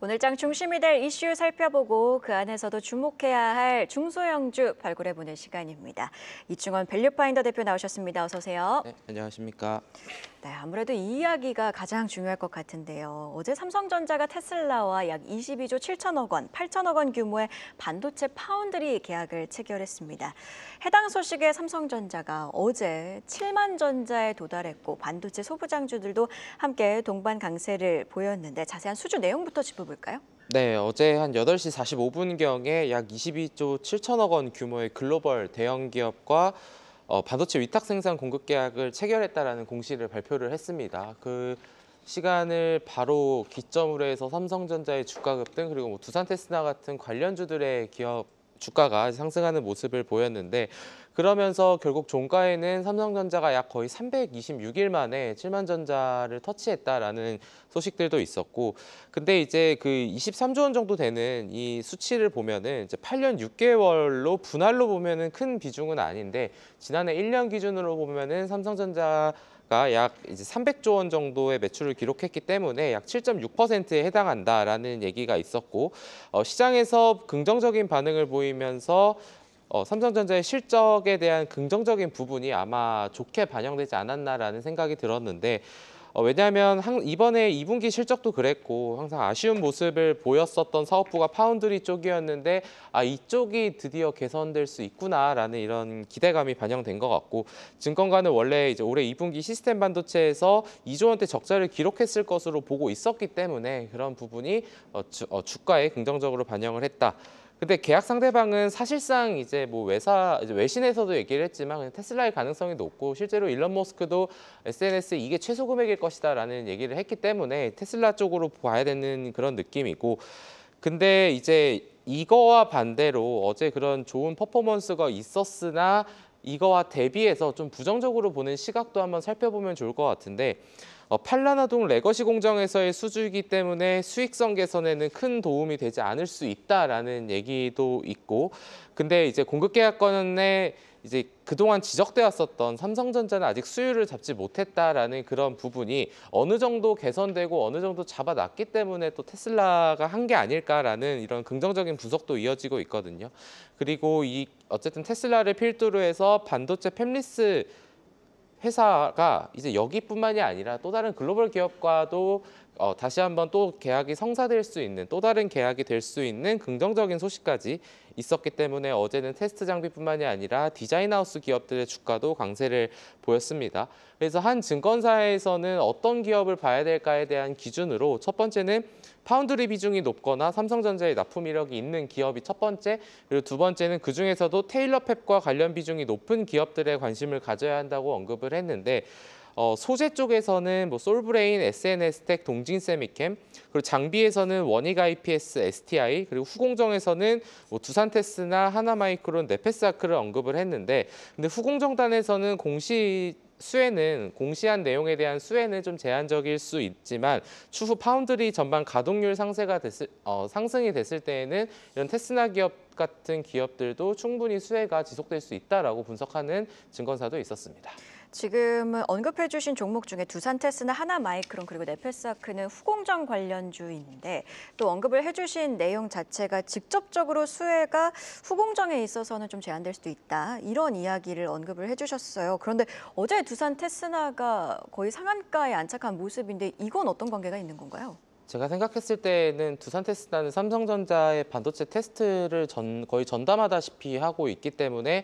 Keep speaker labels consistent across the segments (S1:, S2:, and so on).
S1: 오늘장 중심이 될 이슈 살펴보고 그 안에서도 주목해야 할 중소형주 발굴해보는 시간입니다. 이충원 밸류파인더 대표 나오셨습니다. 어서 오세요.
S2: 네, 안녕하십니까.
S1: 네, 아무래도 이 이야기가 가장 중요할 것 같은데요. 어제 삼성전자가 테슬라와 약 22조 7천억 원, 8천억 원 규모의 반도체 파운드리 계약을 체결했습니다. 해당 소식에 삼성전자가 어제 7만 전자에 도달했고 반도체 소부장주들도 함께 동반 강세를 보였는데 자세한 수주 내용부터 짚어볼까요?
S2: 네, 어제 한 8시 45분경에 약 22조 7천억 원 규모의 글로벌 대형 기업과 반도체 위탁 생산 공급 계약을 체결했다라는 공시를 발표를 했습니다. 그 시간을 바로 기점으로 해서 삼성전자의 주가 급등 그리고 뭐 두산테스나 같은 관련주들의 기업 주가가 상승하는 모습을 보였는데 그러면서 결국 종가에는 삼성전자가 약 거의 326일 만에 7만 전자를 터치했다라는 소식들도 있었고 근데 이제 그 23조 원 정도 되는 이 수치를 보면은 이제 8년 6개월로 분할로 보면은 큰 비중은 아닌데 지난해 1년 기준으로 보면은 삼성전자가 약 이제 300조 원 정도의 매출을 기록했기 때문에 약 7.6%에 해당한다라는 얘기가 있었고 시장에서 긍정적인 반응을 보이면서 삼성전자의 실적에 대한 긍정적인 부분이 아마 좋게 반영되지 않았나라는 생각이 들었는데 왜냐하면 이번에 2분기 실적도 그랬고 항상 아쉬운 모습을 보였었던 사업부가 파운드리 쪽이었는데 이쪽이 드디어 개선될 수 있구나라는 이런 기대감이 반영된 것 같고 증권가는 원래 이제 올해 2분기 시스템 반도체에서 2조 원대 적자를 기록했을 것으로 보고 있었기 때문에 그런 부분이 주가에 긍정적으로 반영을 했다. 근데 계약 상대방은 사실상 이제 뭐 외신에서도 얘기를 했지만 그냥 테슬라의 가능성이 높고 실제로 일론 머스크도 SNS에 이게 최소 금액일 것이다라는 얘기를 했기 때문에 테슬라 쪽으로 봐야 되는 그런 느낌이고 근데 이제 이거와 반대로 어제 그런 좋은 퍼포먼스가 있었으나 이거와 대비해서 좀 부정적으로 보는 시각도 한번 살펴보면 좋을 것 같은데 팔라나동 레거시 공장에서의 수주이기 때문에 수익성 개선에는 큰 도움이 되지 않을 수 있다라는 얘기도 있고 근데 이제 공급 계약권에 이제 그동안 지적돼 왔었던 삼성전자는 아직 수율을 잡지 못했다라는 그런 부분이 어느 정도 개선되고 어느 정도 잡아놨기 때문에 또 테슬라가 한 게 아닐까라는 이런 긍정적인 분석도 이어지고 있거든요. 그리고 어쨌든 테슬라를 필두로 해서 반도체 팹리스 회사가 이제 여기뿐만이 아니라 또 다른 글로벌 기업과도 다시 한번 또 계약이 성사될 수 있는 또 다른 계약이 될 수 있는 긍정적인 소식까지 있었기 때문에 어제는 테스트 장비뿐만이 아니라 디자인하우스 기업들의 주가도 강세를 보였습니다. 그래서 한 증권사에서는 어떤 기업을 봐야 될까에 대한 기준으로 첫 번째는 파운드리 비중이 높거나 삼성전자의 납품 이력이 있는 기업이 첫 번째, 그리고 두 번째는 그중에서도 테일러팹과 관련 비중이 높은 기업들에 관심을 가져야 한다고 언급을 했는데 소재 쪽에서는 뭐 솔브레인, SNS텍, 동진세미캠, 그리고 장비에서는 원익 IPS, STI, 그리고 후공정에서는 뭐 두산테스나 하나마이크론, 네페스아크를 언급을 했는데 근데 후공정단에서는 공시한 내용에 대한 수혜는 좀 제한적일 수 있지만 추후 파운드리 전반 가동률 상승이 됐을 때에는 이런 테스나 기업 같은 기업들도 충분히 수혜가 지속될 수 있다라고 분석하는 증권사도 있었습니다.
S1: 지금 언급해 주신 종목 중에 두산테스나 하나마이크론 그리고 네페스아크는 후공정 관련주인데 또 언급을 해주신 내용 자체가 직접적으로 수혜가 후공정에 있어서는 좀 제한될 수도 있다. 이런 이야기를 언급을 해주셨어요. 그런데 어제 두산테스나가 거의 상한가에 안착한 모습인데 이건 어떤 관계가 있는 건가요?
S2: 제가 생각했을 때는 두산테스나는 삼성전자의 반도체 테스트를 거의 전담하다시피 하고 있기 때문에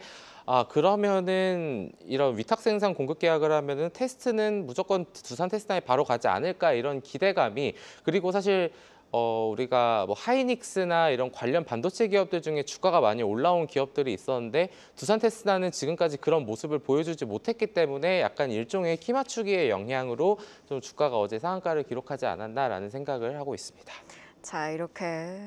S2: 그러면은 이런 위탁 생산 공급 계약을 하면은 테스트는 무조건 두산테스나에 바로 가지 않을까 이런 기대감이 그리고 사실 우리가 뭐 하이닉스나 이런 관련 반도체 기업들 중에 주가가 많이 올라온 기업들이 있었는데 두산테스나는 지금까지 그런 모습을 보여주지 못했기 때문에 약간 일종의 키 맞추기의 영향으로 좀 주가가 어제 상한가를 기록하지 않았나라는 생각을 하고 있습니다.
S1: 자, 이렇게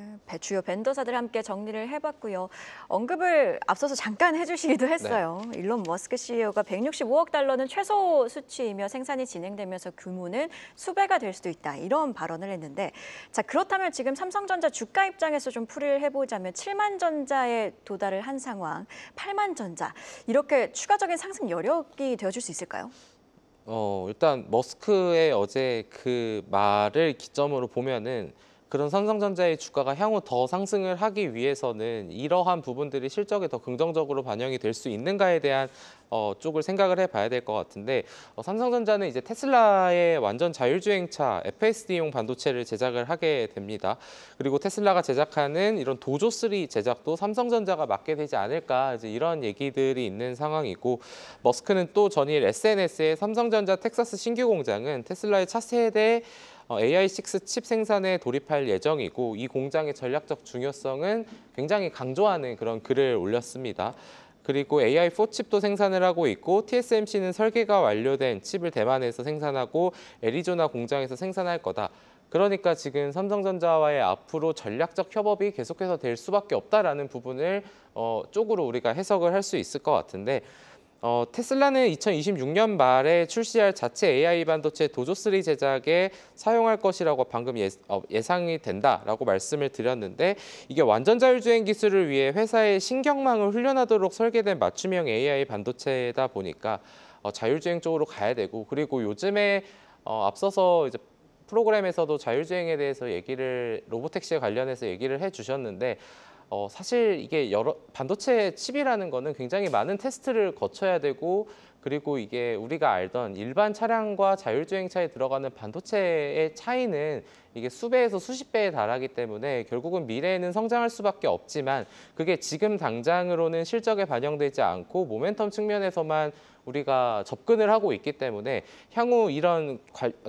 S1: 주요 벤더사들 함께 정리를 해봤고요. 언급을 앞서서 잠깐 해주시기도 했어요.
S2: 네.
S1: 일론 머스크 CEO가 165억 달러는 최소 수치이며 생산이 진행되면서 규모는 수배가 될 수도 있다. 이런 발언을 했는데 자, 그렇다면 지금 삼성전자 주가 입장에서 좀 풀이를 해보자면 7만 전자에 도달을 한 상황, 8만 전자 이렇게 추가적인 상승 여력이 되어줄 수 있을까요?
S2: 일단 머스크의 어제 그 말을 기점으로 보면은 그런 삼성전자의 주가가 향후 더 상승을 하기 위해서는 이러한 부분들이 실적에 더 긍정적으로 반영이 될 수 있는가에 대한 쪽을 생각을 해봐야 될 것 같은데 삼성전자는 이제 테슬라의 완전 자율주행차 FSD용 반도체를 제작을 하게 됩니다. 그리고 테슬라가 제작하는 이런 도조3 제작도 삼성전자가 맡게 되지 않을까 이제 이런 얘기들이 있는 상황이고 머스크는 또 전일 SNS에 삼성전자 텍사스 신규 공장은 테슬라의 차세대 AI6 칩 생산에 돌입할 예정이고 이 공장의 전략적 중요성은 굉장히 강조하는 그런 글을 올렸습니다. 그리고 AI4 칩도 생산을 하고 있고 TSMC는 설계가 완료된 칩을 대만에서 생산하고 애리조나 공장에서 생산할 거다. 그러니까 지금 삼성전자와의 앞으로 전략적 협업이 계속해서 될 수밖에 없다라는 부분을 쪽으로 우리가 해석을 할 수 있을 것 같은데 테슬라는 2026년 말에 출시할 자체 AI 반도체 도조3 제작에 사용할 것이라고 방금 예상이 된다라고 말씀을 드렸는데 이게 완전 자율주행 기술을 위해 회사의 신경망을 훈련하도록 설계된 맞춤형 AI 반도체다 보니까 자율주행 쪽으로 가야 되고 그리고 요즘에 앞서서 이제 프로그램에서도 자율주행에 대해서 로보택시에 관련해서 얘기를 해주셨는데 사실 이게 반도체 칩이라는 거는 굉장히 많은 테스트를 거쳐야 되고 그리고 이게 우리가 알던 일반 차량과 자율주행차에 들어가는 반도체의 차이는 이게 수배에서 수십 배에 달하기 때문에 결국은 미래에는 성장할 수밖에 없지만 그게 지금 당장으로는 실적에 반영되지 않고 모멘텀 측면에서만 우리가 접근을 하고 있기 때문에 향후 이런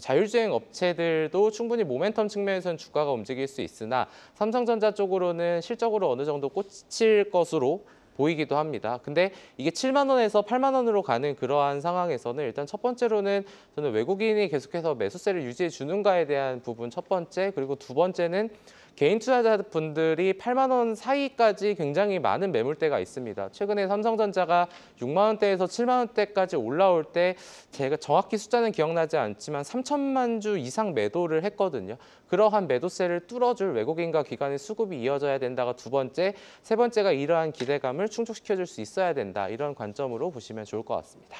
S2: 자율주행 업체들도 충분히 모멘텀 측면에서는 주가가 움직일 수 있으나 삼성전자 쪽으로는 실적으로 어느 정도 꽂힐 것으로 보이기도 합니다. 근데 이게 7만 원에서 8만 원으로 가는 그러한 상황에서는 일단 첫 번째로는 저는 외국인이 계속해서 매수세를 유지해 주는가에 대한 부분 첫 번째, 그리고 두 번째는 개인 투자자분들이 8만 원 사이까지 굉장히 많은 매물대가 있습니다. 최근에 삼성전자가 6만 원대에서 7만 원대까지 올라올 때 제가 정확히 숫자는 기억나지 않지만 3천만 주 이상 매도를 했거든요. 그러한 매도세를 뚫어줄 외국인과 기관의 수급이 이어져야 된다가 두 번째, 세 번째가 이러한 기대감을 충족시켜줄 수 있어야 된다. 이런 관점으로 보시면 좋을 것 같습니다.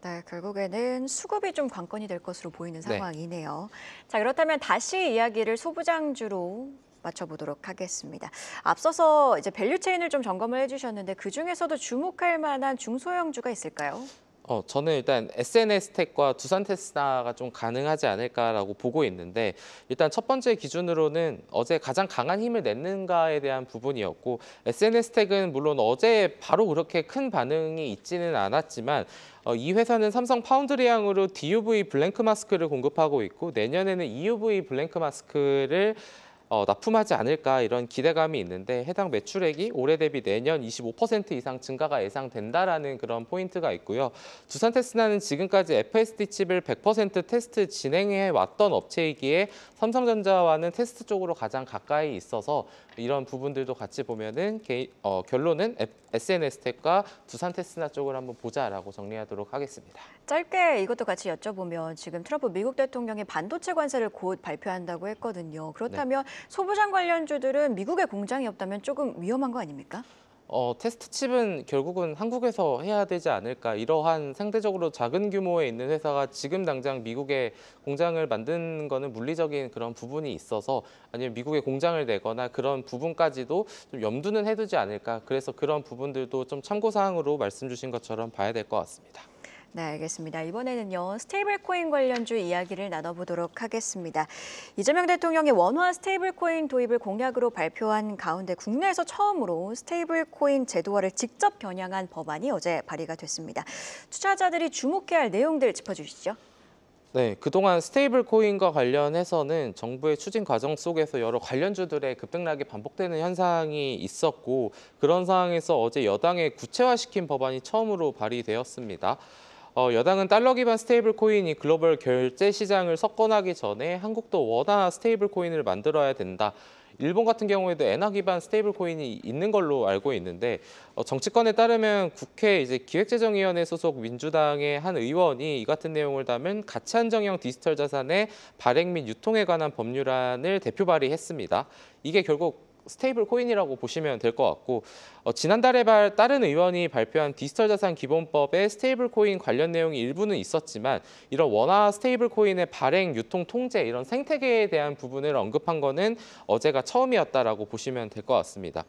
S1: 네, 결국에는 수급이 좀 관건이 될 것으로 보이는
S2: 네.
S1: 상황이네요. 자, 그렇다면 다시 이야기를 소부장주로 맞춰보도록 하겠습니다. 앞서서 이제 밸류 체인을 좀 점검을 해주셨는데 그 중에서도 주목할 만한 중소형주가 있을까요?
S2: 저는 일단 SNS텍과 두산테스나가 좀 가능하지 않을까라고 보고 있는데 일단 첫 번째 기준으로는 어제 가장 강한 힘을 냈는가에 대한 부분이었고 SNS텍은 물론 어제 바로 그렇게 큰 반응이 있지는 않았지만 이 회사는 삼성 파운드리항으로 DUV 블랭크 마스크를 공급하고 있고 내년에는 EUV 블랭크 마스크를 납품하지 않을까 이런 기대감이 있는데 해당 매출액이 올해 대비 내년 25% 이상 증가가 예상된다라는 그런 포인트가 있고요. 두산테스나는 지금까지 FSD 칩을 100% 테스트 진행해 왔던 업체이기에 삼성전자와는 테스트 쪽으로 가장 가까이 있어서 이런 부분들도 같이 보면은 결론은 SNS텍과 두산테스나 쪽을 한번 보자라고 정리하도록 하겠습니다.
S1: 짧게 이것도 같이 여쭤보면 지금 트럼프 미국 대통령이 반도체 관세를 곧 발표한다고 했거든요. 그렇다면 소부장 관련주들은 미국에 공장이 없다면 조금 위험한 거 아닙니까?
S2: 테스트 칩은 결국은 한국에서 해야 되지 않을까. 이러한 상대적으로 작은 규모에 있는 회사가 지금 당장 미국에 공장을 만드는 거는 물리적인 그런 부분이 있어서 아니면 미국에 공장을 내거나 그런 부분까지도 좀 염두는 해두지 않을까. 그래서 그런 부분들도 좀 참고사항으로 말씀 주신 것처럼 봐야 될 것 같습니다.
S1: 네, 알겠습니다. 이번에는요, 스테이블코인 관련주 이야기를 나눠보도록 하겠습니다. 이재명 대통령이 원화 스테이블코인 도입을 공약으로 발표한 가운데 국내에서 처음으로 스테이블코인 제도화를 직접 겨냥한 법안이 어제 발의가 됐습니다. 투자자들이 주목해야 할 내용들 짚어주시죠.
S2: 네, 그동안 스테이블 코인과 관련해서는 정부의 추진 과정 속에서 여러 관련주들의 급등락이 반복되는 현상이 있었고 그런 상황에서 어제 여당에 구체화시킨 법안이 처음으로 발의되었습니다. 여당은 달러 기반 스테이블 코인이 글로벌 결제 시장을 석권하기 전에 한국도 원화 스테이블 코인을 만들어야 된다. 일본 같은 경우에도 엔화 기반 스테이블 코인이 있는 걸로 알고 있는데 정치권에 따르면 국회 이제 기획재정위원회 소속 민주당의 한 의원이 이 같은 내용을 담은 가치 한정형 디지털 자산의 발행 및 유통에 관한 법률안을 대표 발의했습니다. 이게 결국 스테이블 코인이라고 보시면 될 것 같고 지난달에 다른 의원이 발표한 디지털 자산 기본법에 스테이블 코인 관련 내용이 일부는 있었지만 이런 원화 스테이블 코인의 발행, 유통, 통제 이런 생태계에 대한 부분을 언급한 거는 어제가 처음이었다라고 보시면 될 것 같습니다.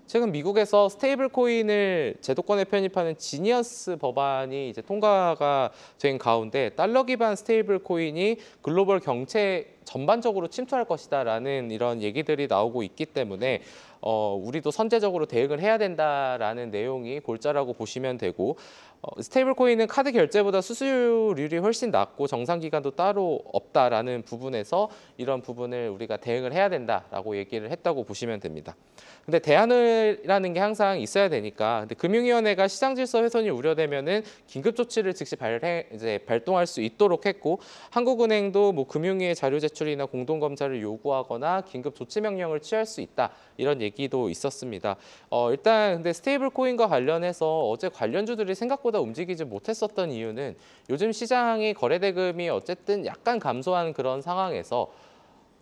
S2: 최근 미국에서 스테이블 코인을 제도권에 편입하는 지니어스 법안이 이제 통과가 된 가운데 달러 기반 스테이블 코인이 글로벌 경제에 전반적으로 침투할 것이다라는 이런 얘기들이 나오고 있기 때문에 우리도 선제적으로 대응을 해야 된다라는 내용이 골자라고 보시면 되고 스테이블 코인은 카드 결제보다 수수료율이 훨씬 낮고 정상 기간도 따로 없다라는 부분에서 이런 부분을 우리가 대응을 해야 된다라고 얘기를 했다고 보시면 됩니다. 근데 대안이라는 게 항상 있어야 되니까 근데 금융위원회가 시장 질서 훼손이 우려되면은 긴급 조치를 즉시 발동할 수 있도록 했고 한국은행도 뭐 금융위의 자료 제출이나 공동 검사를 요구하거나 긴급 조치 명령을 취할 수 있다 이런 얘기도 있었습니다. 일단 근데 스테이블 코인과 관련해서 어제 관련주들이 생각보다 움직이지 못했었던 이유는 요즘 시장이 거래 대금이 어쨌든 약간 감소한 그런 상황에서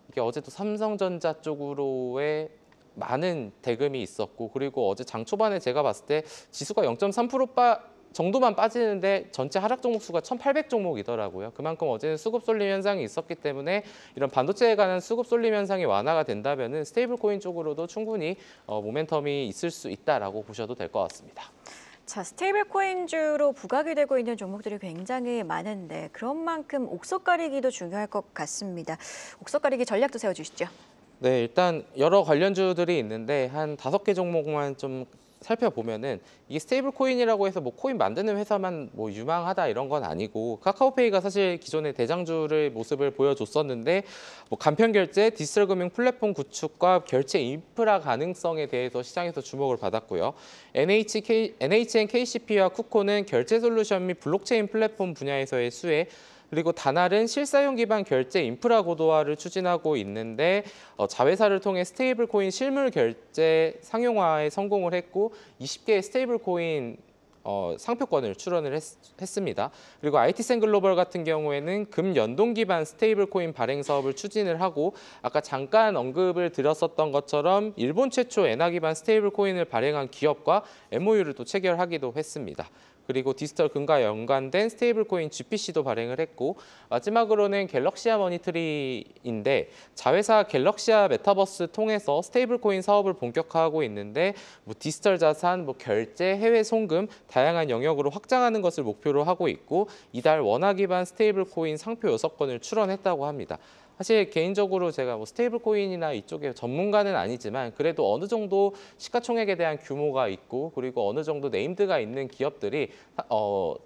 S2: 이게 어제도 삼성전자 쪽으로의 많은 대금이 있었고 그리고 어제 장 초반에 제가 봤을 때 지수가 0.3% 정도만 빠지는데 전체 하락 종목 수가 1,800 종목이더라고요. 그만큼 어제는 수급 쏠림 현상이 있었기 때문에 이런 반도체에 관한 수급 쏠림 현상이 완화가 된다면은 스테이블 코인 쪽으로도 충분히 모멘텀이 있을 수 있다라고 보셔도 될 것 같습니다.
S1: 자, 스테이블 코인주로 부각이 되고 있는 종목들이 굉장히 많은데 그런 만큼 옥석 가리기도 중요할 것 같습니다. 옥석 가리기 전략도 세워주시죠.
S2: 네, 일단 여러 관련주들이 있는데 한 5개 종목만 좀 살펴보면은 이게 스테이블 코인이라고 해서 뭐 코인 만드는 회사만 뭐 유망하다 이런 건 아니고 카카오페이가 사실 기존의 대장주의 모습을 보여줬었는데 뭐 간편 결제, 디지털 금융 플랫폼 구축과 결제 인프라 가능성에 대해서 시장에서 주목을 받았고요. NHN KCP와 쿠코는 결제 솔루션 및 블록체인 플랫폼 분야에서의 수혜 그리고 다날은 실사용 기반 결제 인프라 고도화를 추진하고 있는데 자회사를 통해 스테이블 코인 실물 결제 상용화에 성공을 했고 20개의 스테이블 코인 상표권을 출원을 했습니다. 그리고 IT센 글로벌 같은 경우에는 금 연동 기반 스테이블 코인 발행 사업을 추진을 하고 아까 잠깐 언급을 드렸었던 것처럼 일본 최초 엔화 기반 스테이블 코인을 발행한 기업과 MOU를 또 체결하기도 했습니다. 그리고 디지털 금과 연관된 스테이블 코인 GPC도 발행을 했고 마지막으로는 갤럭시아 머니트리인데 자회사 갤럭시아 메타버스 통해서 스테이블 코인 사업을 본격화하고 있는데 뭐 디지털 자산, 뭐 결제, 해외 송금 다양한 영역으로 확장하는 것을 목표로 하고 있고 이달 원화 기반 스테이블 코인 상표 6건을 출원했다고 합니다. 사실 개인적으로 제가 뭐 스테이블 코인이나 이쪽에 전문가는 아니지만 그래도 어느 정도 시가총액에 대한 규모가 있고 그리고 어느 정도 네임드가 있는 기업들이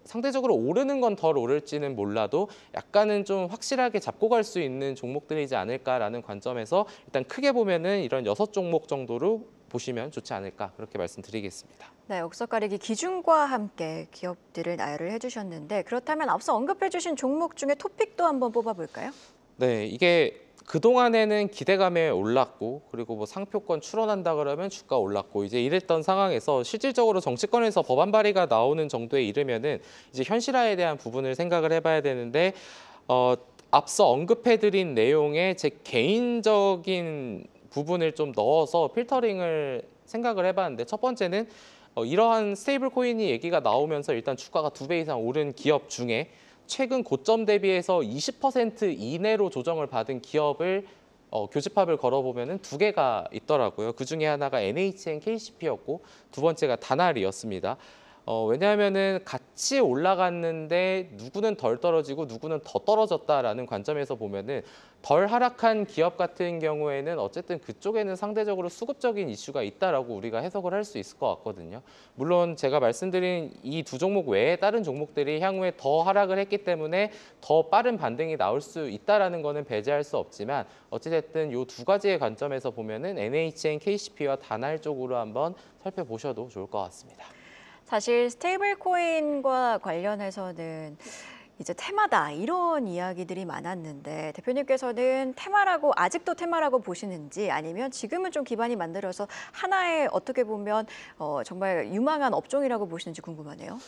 S2: 상대적으로 오르는 건 덜 오를지는 몰라도 약간은 좀 확실하게 잡고 갈 수 있는 종목들이지 않을까라는 관점에서 일단 크게 보면은 이런 6종목 정도로 보시면 좋지 않을까 그렇게 말씀드리겠습니다.
S1: 네, 옥석 가리기 기준과 함께 기업들을 나열을 해주셨는데 그렇다면 앞서 언급해주신 종목 중에 토픽도 한번 뽑아볼까요?
S2: 네, 이게 그동안에는 기대감에 올랐고 그리고 뭐 상표권 출원한다 그러면 주가 올랐고 이제 이랬던 상황에서 실질적으로 정치권에서 법안 발의가 나오는 정도에 이르면은 이제 현실화에 대한 부분을 생각을 해봐야 되는데 앞서 언급해드린 내용에 제 개인적인 부분을 좀 넣어서 필터링을 생각을 해봤는데 첫 번째는 이러한 스테이블 코인이 얘기가 나오면서 일단 주가가 2배 이상 오른 기업 중에 최근 고점 대비해서 20% 이내로 조정을 받은 기업을 교집합을 걸어보면 2개가 있더라고요. 그중에 하나가 NHN KCP였고 두 번째가 다날이었습니다. 왜냐하면은 같이 올라갔는데 누구는 덜 떨어지고 누구는 더 떨어졌다라는 관점에서 보면은 덜 하락한 기업 같은 경우에는 어쨌든 그쪽에는 상대적으로 수급적인 이슈가 있다라고 우리가 해석을 할 수 있을 것 같거든요. 물론 제가 말씀드린 이 두 종목 외에 다른 종목들이 향후에 더 하락을 했기 때문에 더 빠른 반등이 나올 수 있다라는 거는 배제할 수 없지만 어찌됐든 이 두 가지의 관점에서 보면은 NHN KCP와 다날 쪽으로 한번 살펴보셔도 좋을 것 같습니다.
S1: 사실 스테이블 코인과 관련해서는 이제 테마다 이런 이야기들이 많았는데 대표님께서는 테마라고 아직도 테마라고 보시는지 아니면 지금은 좀 기반이 만들어서 하나의 어떻게 보면 정말 유망한 업종이라고 보시는지 궁금하네요.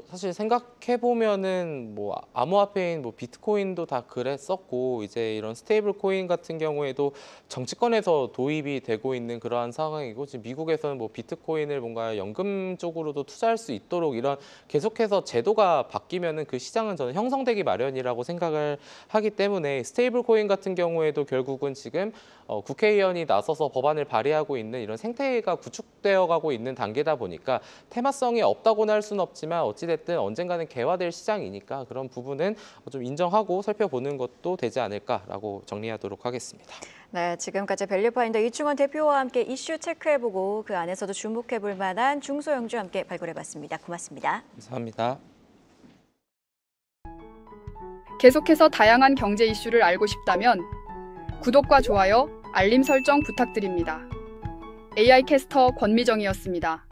S2: 사실 생각해 보면은 암호화폐인 비트코인도 다 그랬었고, 이제 이런 스테이블 코인 같은 경우에도 정치권에서 도입이 되고 있는 그러한 상황이고, 지금 미국에서는 비트코인을 뭔가 연금 쪽으로도 투자할 수 있도록 이런 계속해서 제도가 바뀌면은 그 시장은 저는 형성되기 마련이라고 생각을 하기 때문에, 스테이블 코인 같은 경우에도 결국은 지금 국회의원이 나서서 법안을 발의하고 있는 이런 생태계가 구축되어 가고 있는 단계다 보니까 테마성이 없다고는 할 수는 없지만 어찌됐든 언젠가는 개화될 시장이니까 그런 부분은 좀 인정하고 살펴보는 것도 되지 않을까라고 정리하도록 하겠습니다.
S1: 네, 지금까지 밸류파인더 이충원 대표와 함께 이슈 체크해보고 그 안에서도 주목해볼 만한 중소형주 함께 발굴해봤습니다. 고맙습니다.
S2: 감사합니다.
S3: 계속해서 다양한 경제 이슈를 알고 싶다면 구독과 좋아요, 알림 설정 부탁드립니다. AI 캐스터 권미정이었습니다.